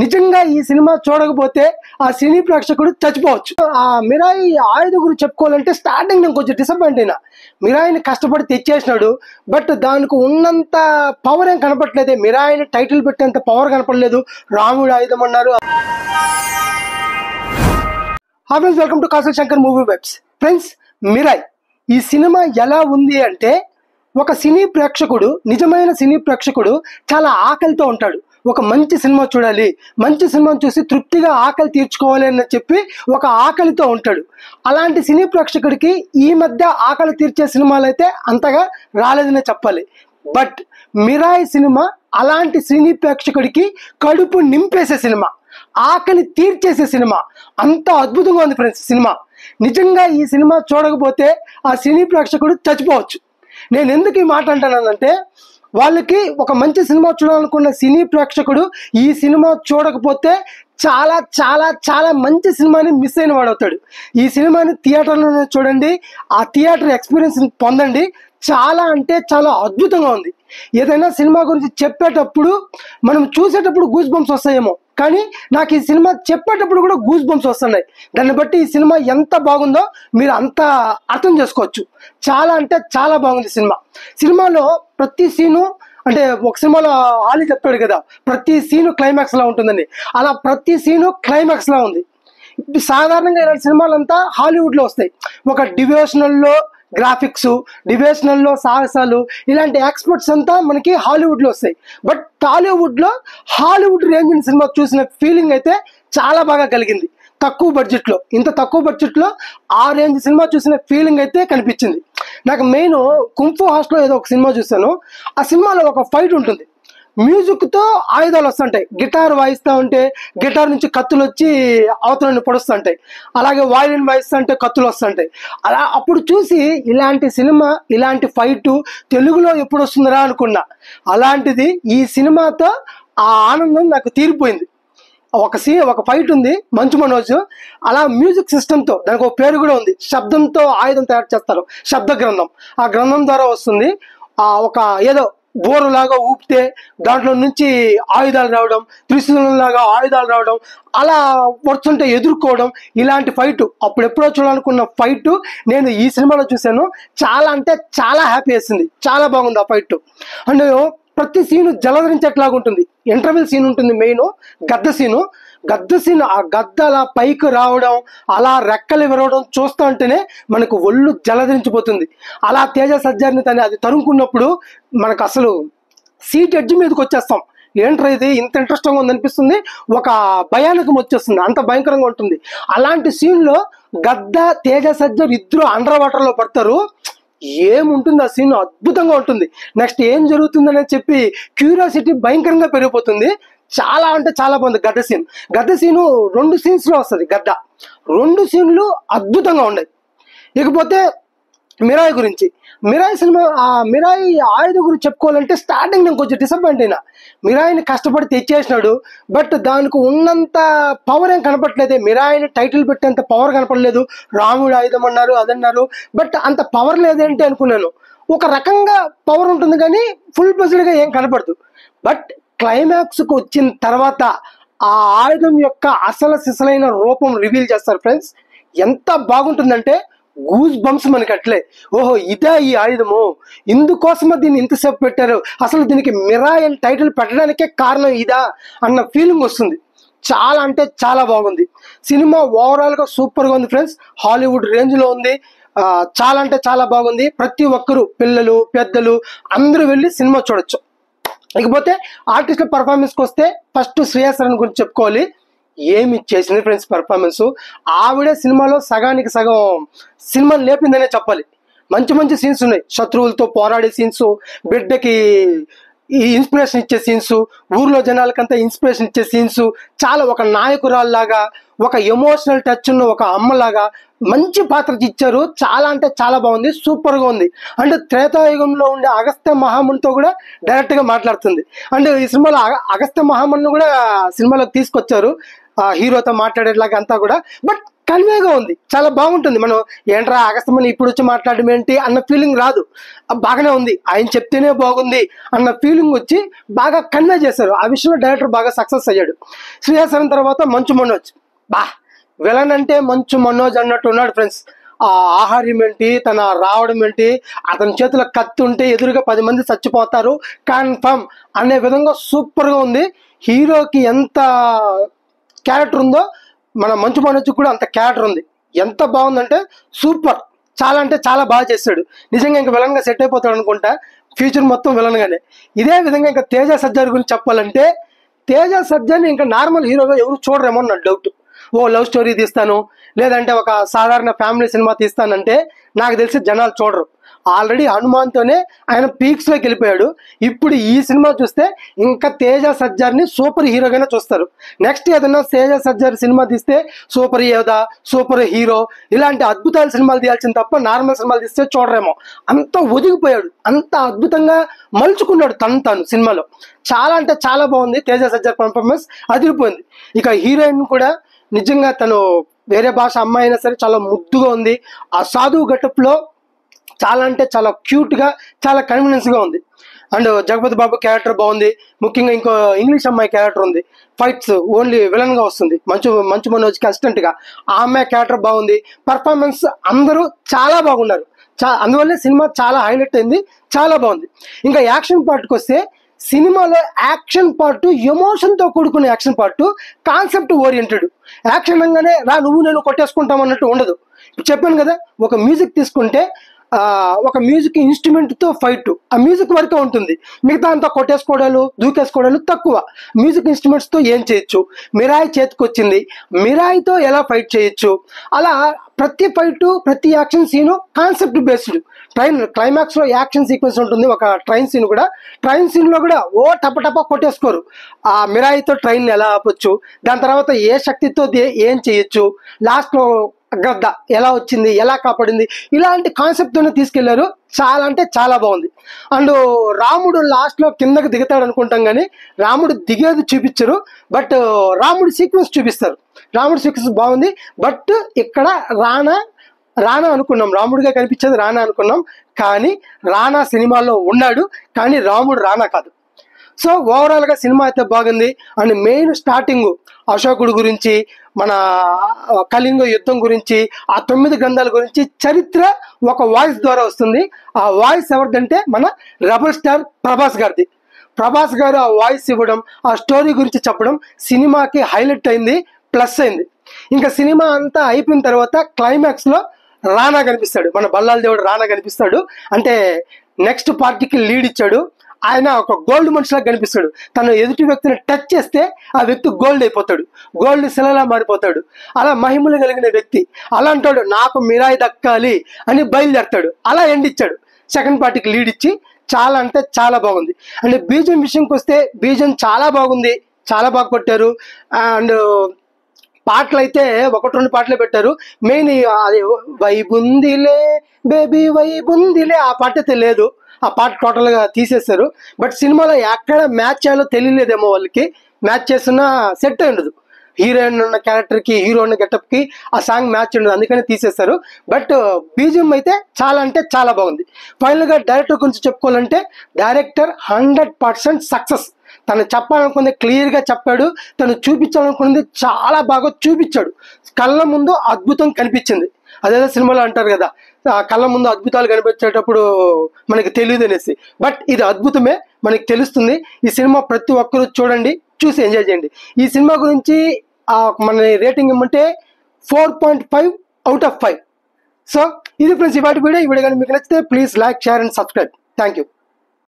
నిజంగా ఈ సినిమా చూడకపోతే ఆ సినీ ప్రేక్షకుడు చచ్చిపోవచ్చు. ఆ మిరాయి ఆయుధ గురించి చెప్పుకోవాలంటే స్టార్టింగ్ నేను కొంచెం డిసప్పాయింట్ అయినా. మిరాయిని కష్టపడి తెచ్చేసినాడు, బట్ దానికి ఉన్నంత పవర్ ఏం కనపడలేదు. మిరాయిని టైటిల్ పెట్టేంత పవర్ కనపడలేదు. రాముడు ఆయుధం అన్నారు. Hi friends, welcome to Kasula Shankar movie webs. Friends, Mirai ఈ సినిమా ఎలా ఉంది అంటే, ఒక సినీ ప్రేక్షకుడు, నిజమైన సినీ ప్రేక్షకుడు చాలా ఆకలితో ఉంటాడు. ఒక మంచి సినిమా చూడాలి, మంచి సినిమాను చూసి తృప్తిగా ఆకలి తీర్చుకోవాలి అని చెప్పి ఒక ఆకలితో ఉంటాడు. అలాంటి సినీ ప్రేక్షకుడికి ఈ మధ్య ఆకలి తీర్చే సినిమాలు అయితే అంతగా రాలేదనే చెప్పాలి. బట్ మిరాయి సినిమా అలాంటి సినీ ప్రేక్షకుడికి కడుపు నింపేసే సినిమా, ఆకలి తీర్చేసే సినిమా. అంత అద్భుతంగా ఉంది ఫ్రెండ్స్ సినిమా. నిజంగా ఈ సినిమా చూడకపోతే ఆ సినీ ప్రేక్షకుడు చచ్చిపోవచ్చు. నేను ఎందుకు ఈ మాట అంటానంటే, వాళ్ళకి ఒక మంచి సినిమా చూడాలనుకున్న సినీ ప్రేక్షకుడు ఈ సినిమా చూడకపోతే చాలా చాలా చాలా మంచి సినిమాని మిస్ అయిన వాడు అవుతాడు. ఈ సినిమాని థియేటర్లోనే చూడండి, ఆ థియేటర్ ఎక్స్పీరియన్స్ పొందండి. చాలా అంటే చాలా అద్భుతంగా ఉంది. ఏదైనా సినిమా గురించి చెప్పేటప్పుడు, మనం చూసేటప్పుడు గూస్ బంప్స్ వస్తాయేమో, కానీ నాకు ఈ సినిమా చెప్పేటప్పుడు కూడా గూస్ బంప్స్ వస్తున్నాయి. దాన్ని బట్టి ఈ సినిమా ఎంత బాగుందో మీరు అంత అర్థం చేసుకోవచ్చు. చాలా అంటే చాలా బాగుంది సినిమా. సినిమాలో ప్రతి సీను, అంటే ఒక సినిమాలో ఆలి చెప్తాడు కదా, ప్రతి సీను క్లైమాక్స్ లా ఉంటుందని, అలా ప్రతి సీను క్లైమాక్స్ లా ఉంది. సాధారణంగా ఇలాంటి సినిమాలంతా హాలీవుడ్లో వస్తాయి. ఒక డివోషనల్లో గ్రాఫిక్స్, డివోషనల్లో సాహసాలు, ఇలాంటి ఎక్స్పర్ట్స్ అంతా మనకి హాలీవుడ్లో వస్తాయి. బట్ టాలీవుడ్లో హాలీవుడ్ రేంజ్ సినిమా చూసిన ఫీలింగ్ అయితే చాలా బాగా కలిగింది. తక్కువ బడ్జెట్లో, ఇంత తక్కువ బడ్జెట్లో ఆ రేంజ్ సినిమా చూసిన ఫీలింగ్ అయితే కనిపించింది నాకు. మెయిన్ కుంఫు హాస్టల్లో ఏదో ఒక సినిమా చూసాను. ఆ సినిమాలో ఒక ఫైట్ ఉంటుంది, మ్యూజిక్తో ఆయుధాలు వస్తుంటాయి. గిటార్ వాయిస్తూ ఉంటే గిటార్ నుంచి కత్తులు వచ్చి అవతలని పొడుస్తుంటాయి. అలాగే వయలిన్ వాయిస్తుంటే కత్తులు వస్తుంటాయి. అలా అప్పుడు చూసి ఇలాంటి సినిమా, ఇలాంటి ఫైటు తెలుగులో ఎప్పుడు వస్తుందిరా అనుకున్నా. అలాంటిది ఈ సినిమాతో ఆ ఆనందం నాకు తీరిపోయింది. ఒక ఫైట్ ఉంది, మంచు మనోజ్, అలా మ్యూజిక్ సిస్టంతో, దానికి ఒక పేరు కూడా ఉంది, శబ్దంతో ఆయుధం తయారు చేస్తారు, శబ్ద గ్రంథం. ఆ గ్రంథం ద్వారా వస్తుంది. ఒక ఏదో బోరులాగా ఊపితే దాంట్లో నుంచి ఆయుధాలు రావడం, త్రిశూలంలాగా ఆయుధాలు రావడం, అలా వస్తుంటే ఎదుర్కోవడం, ఇలాంటి ఫైటు అప్పుడెప్పుడో చూడాలనుకున్న ఫైటు నేను ఈ సినిమాలో చూశాను. చాలా అంటే చాలా హ్యాపీ వేసింది. చాలా బాగుంది ఆ ఫైట్. అండ్ ప్రతి సీను జలధరించేట్లాగా ఉంటుంది. ఇంటర్వెల్ సీన్ ఉంటుంది, మెయిన్ గద్ద సీను. ఆ గద్ద అలా పైకి రావడం, అలా రెక్కలు విరవడం చూస్తూ ఉంటేనే మనకు ఒళ్ళు జలధరించిపోతుంది. అలా తేజ సజ్జారిని తను అది తరుముకున్నప్పుడు మనకు అసలు సీట్ ఎడ్జ్ మీదకి వచ్చేస్తాం. ఏంట్రా ఇది ఇంత ఇంట్రెస్టింగ్గా ఉందనిపిస్తుంది, ఒక భయానకం వచ్చేస్తుంది, అంత భయంకరంగా ఉంటుంది. అలాంటి సీన్లో గద్ద, తేజ సజ్జర్ ఇద్దరు అండర్ వాటర్లో పడతారు. ఏముంటుంది ఆ సీన్, అద్భుతంగా ఉంటుంది. నెక్స్ట్ ఏం జరుగుతుందని చెప్పి క్యూరియాసిటీ భయంకరంగా పెరిగిపోతుంది. చాలా అంటే చాలా బాగుంది గద్ద సీను 2 సీన్స్లో వస్తుంది. గద్ద 2 సీన్లు అద్భుతంగా ఉన్నాయి. ఇకపోతే మిరాయి గురించి, మిరాయి సినిమా, ఆ మిరాయి ఆయుధ గురించి చెప్పుకోవాలంటే స్టార్టింగ్ నేను కొంచెం డిసప్పాయింట్ అయినా. మిరాయిని కష్టపడి తెచ్చేసినాడు, బట్ దానికి ఉన్నంత పవర్ ఏం కనపడలేదు. మిరాయిని టైటిల్ పెట్టేంత పవర్ కనపడలేదు. రాముడు ఆయుధం అన్నారు, అదన్నారు, బట్ అంత పవర్ లేదేంటి అనుకున్నాను. ఒక రకంగా పవర్ ఉంటుంది కానీ ఫుల్ ప్లెజ్డ్గా ఏం కనపడదు. బట్ క్లైమాక్స్కి వచ్చిన తర్వాత ఆ ఆయుధం యొక్క అసలు సిసలైన రూపం రివీల్ చేస్తారు ఫ్రెండ్స్. ఎంత బాగుంటుందంటే గూస్ బంప్స్ మనకి అట్లే, ఓహో ఇదే ఈ ఆయుధము, ఇందుకోసమే దీన్ని ఇంతసేపు పెట్టారు, అసలు దీనికి మిరాయి అని టైటిల్ పెట్టడానికే కారణం ఇదా అన్న ఫీలింగ్ వస్తుంది. చాలా అంటే చాలా బాగుంది సినిమా. ఓవరాల్గా సూపర్గా ఉంది ఫ్రెండ్స్. హాలీవుడ్ రేంజ్లో ఉంది. చాలా అంటే చాలా బాగుంది. ప్రతి ఒక్కరు, పిల్లలు పెద్దలు అందరూ వెళ్ళి సినిమా చూడొచ్చు. ఇకపోతే ఆర్టిస్టుల పర్ఫార్మెన్స్కి వస్తే ఫస్ట్ శ్రేయా శరణ్ గురించి చెప్పుకోవాలి. ఏమి చేసింది ఫ్రెండ్స్ పర్ఫార్మెన్స్. ఆవిడే సినిమాలో సగానికి సగం సినిమాని లేపిందనే చెప్పాలి. మంచి మంచి సీన్స్ ఉన్నాయి. శత్రువులతో పోరాడే సీన్స్, బిడ్డకి ఈ ఇన్స్పిరేషన్ ఇచ్చే సీన్స్, ఊర్లో జనాలకంతా ఇన్స్పిరేషన్ ఇచ్చే సీన్స్, చాలా ఒక నాయకురాల్లాగా, ఒక ఎమోషనల్ టచ్ ఉన్న ఒక అమ్మలాగా మంచి పాత్ర ఇచ్చారు. చాలా అంటే చాలా బాగుంది, సూపర్గా ఉంది. అండ్ త్రేతాయుగంలో ఉండే అగస్త్య మహామునితో కూడా డైరెక్ట్గా మాట్లాడుతుంది. అండ్ ఈ సినిమాలో అగస్త్య మహాముని కూడా సినిమాలోకి తీసుకొచ్చారు, హీరోతో మాట్లాడేలాగా అంతా కూడా. బట్ కన్వేగా ఉంది, చాలా బాగుంటుంది. మనం ఏంట్రా అగస్తమని ఇప్పుడు వచ్చి మాట్లాడడం ఏంటి అన్న ఫీలింగ్ రాదు, బాగానే ఉంది, ఆయన చెప్తేనే బాగుంది అన్న ఫీలింగ్ వచ్చి బాగా కన్వే చేశారు. ఆ విషయంలో డైరెక్టర్ బాగా సక్సెస్ అయ్యాడు. శ్రీహాసన్ తర్వాత మంచు మనోజ్, విలన్ అంటే మంచు మనోజ్ అన్నట్టు ఉన్నాడు ఫ్రెండ్స్. ఆ ఆహార్యం ఏంటి, తన రావడం ఏంటి, అతని చేతిలో కత్తి ఉంటే ఎదురుగా 10 మంది చచ్చిపోతారు కన్ఫర్మ్ అనే విధంగా సూపర్గా ఉంది. హీరోకి ఎంత క్యారెక్టర్ ఉందో మన మంచు మనోజ్ కూడా అంత క్యారెక్టర్ ఉంది. ఎంత బాగుందంటే సూపర్, చాలా అంటే చాలా బాగా చేశాడు. నిజంగా ఇంకా విలన్గా సెట్ అయిపోతాడు అనుకుంటా, ఫ్యూచర్ మొత్తం విలన్గానే. ఇదే విధంగా ఇంకా తేజ సజ్జార్ గురించి చెప్పాలంటే, తేజ సజ్జాని ఇంకా నార్మల్ హీరోగా ఎవరు చూడరేమో నా డౌట్. లవ్ స్టోరీ తీస్తాను, లేదంటే ఒక సాధారణ ఫ్యామిలీ సినిమా తీస్తానంటే నాకు తెలిసి జనాలు చూడరు. ఆల్రెడీ హనుమాన్తోనే ఆయన పీక్స్లోకి వెళ్ళిపోయాడు. ఇప్పుడు ఈ సినిమా చూస్తే ఇంకా తేజ సజ్జార్ని సూపర్ హీరోగానే చూస్తారు. నెక్స్ట్ ఏదన్నా తేజ సజ్జార్ సినిమా తీస్తే సూపర్ యోధా, సూపర్ హీరో ఇలాంటి అద్భుతాల సినిమాలు తీయాల్సింది తప్ప నార్మల్ సినిమాలు తీస్తే చూడరేమో. అంత ఒదిగిపోయాడు, అంత అద్భుతంగా మలుచుకున్నాడు తను సినిమాలో. చాలా అంటే చాలా బాగుంది తేజ సజ్జార్ పర్ఫార్మెన్స్, అదిరిపోయింది. ఇక హీరోయిన్ కూడా నిజంగా తను వేరే భాష అమ్మాయి అయినా సరే చాలా ముద్దుగా ఉంది. ఆ సాధువు గెటప్లో చాలా అంటే చాలా క్యూట్గా, చాలా కన్వీనియన్స్గా ఉంది. అండ్ జగపతి బాబు క్యారెక్టర్ బాగుంది. ముఖ్యంగా ఇంకో ఇంగ్లీష్ అమ్మాయి క్యారెక్టర్ ఉంది, ఫైట్స్ ఓన్లీ విలన్గా వస్తుంది, మంచు మనోజ్కి అసిస్టెంట్గా. ఆ అమ్మాయి క్యారెక్టర్ బాగుంది. పర్ఫార్మెన్స్ అందరూ చాలా బాగున్నారు. అందువల్లే సినిమా చాలా హైలైట్ అయింది, చాలా బాగుంది. ఇంకా యాక్షన్ పార్ట్కి వస్తే, సినిమాలో యాక్షన్ పార్ట్ ఎమోషన్తో కూడుకున్న action part, concept oriented. Action అనగానే రా నువ్వు నేను కొట్టేసుకుంటాం అన్నట్టు ఉండదు. చెప్పాను కదా, ఒక మ్యూజిక్ తీసుకుంటే ఒక మ్యూజిక్ ఇన్స్ట్రుమెంట్తో ఫైట్, ఆ మ్యూజిక్ వరకే ఉంటుంది. మిగతా అంతా కొట్టేసుకోవడాలు, దూకేసుకోవడాలు తక్కువ. మ్యూజిక్ ఇన్స్ట్రుమెంట్స్తో ఏం చేయొచ్చు, మిరాయి చేతికి వచ్చింది, మిరాయితో ఎలా ఫైట్ చేయొచ్చు, అలా ప్రతి ఫైటు, ప్రతి యాక్షన్ సీను కాన్సెప్ట్ బేస్డ్. క్లైమాక్స్లో యాక్షన్ సీక్వెన్స్ ఉంటుంది, ఒక ట్రైన్ సీన్ కూడా. ట్రైన్ సీన్లో కూడా టప కొట్టేసుకోరు. ఆ మిరాయితో ట్రైన్ ఎలా ఆపొచ్చు, దాని తర్వాత ఏ శక్తితో ఏం చేయొచ్చు, లాస్ట్లో గద్ద ఎలా వచ్చింది, ఎలా కాపాడింది, ఇలాంటి కాన్సెప్ట్తోనే తీసుకెళ్లారు. చాలా అంటే చాలా బాగుంది. అండ్ రాముడు లాస్ట్లో కిందకి దిగుతాడు అనుకుంటాం, కానీ రాముడు దిగేది చూపించరు, బట్ రాముడి సీక్వెన్స్ చూపిస్తారు. రాముడి సీక్వెన్స్ బాగుంది. బట్ ఇక్కడ రానా అనుకున్నాం, రాముడిగా కనిపించేది రానా అనుకున్నాం, కానీ రానా సినిమాలో ఉన్నాడు, కానీ రాముడు రానా కాదు. సో ఓవరాల్గా సినిమా అయితే బాగుంది. అండ్ మెయిన్ స్టార్టింగ్ అశోకుడు గురించి, మన కళింగ యుద్ధం గురించి, ఆ 9 గ్రంథాల గురించి చరిత్ర ఒక వాయిస్ ద్వారా వస్తుంది. ఆ వాయిస్ ఎవరిదంటే మన రెబల్ స్టార్ ప్రభాస్ గారిది. ప్రభాస్ గారు ఆ వాయిస్ ఇవ్వడం, ఆ స్టోరీ గురించి చెప్పడం సినిమాకి హైలైట్ అయింది, ప్లస్ అయింది. ఇంకా సినిమా అంతా అయిపోయిన తర్వాత క్లైమాక్స్లో రానా కనిపిస్తాడు, మన బల్లాల దేవుడు రానా కనిపిస్తాడు. అంటే నెక్స్ట్ పార్టీకి లీడ్ ఇచ్చాడు. ఆయన ఒక గోల్డ్ మనిషిలా కనిపిస్తాడు. తను ఎదుటి వ్యక్తిని టచ్ చేస్తే ఆ వ్యక్తి గోల్డ్ అయిపోతాడు, గోల్డ్ శిలలా మారిపోతాడు. అలా మహిమలు కలిగిన వ్యక్తి. అలా అంటాడు, నాకు మిరాయి దక్కాలి అని బయలుదేరతాడు. అలా ఎండ్ ఇచ్చాడు, సెకండ్ పార్టీకి లీడ్ ఇచ్చి. చాలా అంటే చాలా బాగుంది. అండ్ బీజం విషయంకి వస్తే, బీజం చాలా బాగుంది, చాలా బాగా కొట్టారు. అండ్ పాటలు అయితే 1-2 పాటలే పెట్టారు. మెయిన్ అది వైబుందిలే బేబీ వైబుందిలే ఆ పాట అయితే లేదు, ఆ పాట టోటల్గా తీసేశారు. బట్ సినిమాలో ఎక్కడ మ్యాచ్ చేయాలో తెలియలేదేమో వాళ్ళకి, మ్యాచ్ చేస్తున్నా సెట్ అయి ఉండదు. హీరోయిన్ ఉన్న క్యారెక్టర్కి, హీరో ఉన్న గెటప్కి ఆ సాంగ్ మ్యాచ్ ఉండదు, అందుకని తీసేశారు. బట్ బీజిఎం అయితే చాలా అంటే చాలా బాగుంది. ఫైనల్గా డైరెక్టర్ గురించి చెప్పుకోవాలంటే, డైరెక్టర్ 100% సక్సెస్. తను చెప్పాలనుకుంది క్లియర్గా చెప్పాడు, తను చూపించాలనుకున్నది చాలా బాగా చూపించాడు. కళ్ళ ముందు అద్భుతం కనిపించింది. అదేదో సినిమాలో అంటారు కదా, కళ్ళ ముందు అద్భుతాలు కనిపించేటప్పుడు మనకి తెలియదు అనేసి. బట్ ఇది అద్భుతమే, మనకి తెలుస్తుంది. ఈ సినిమా ప్రతి ఒక్కరూ చూడండి, చూసి ఎంజాయ్ చేయండి. ఈ సినిమా గురించి మన రేటింగ్ ఇమ్మంటే 4.5/5. సో ఇది ఫ్రెండ్స్ ఇవాటి వీడియో. ఈ వీడియో కానీ మీకు నచ్చితే please like, share and subscribe. Thank you.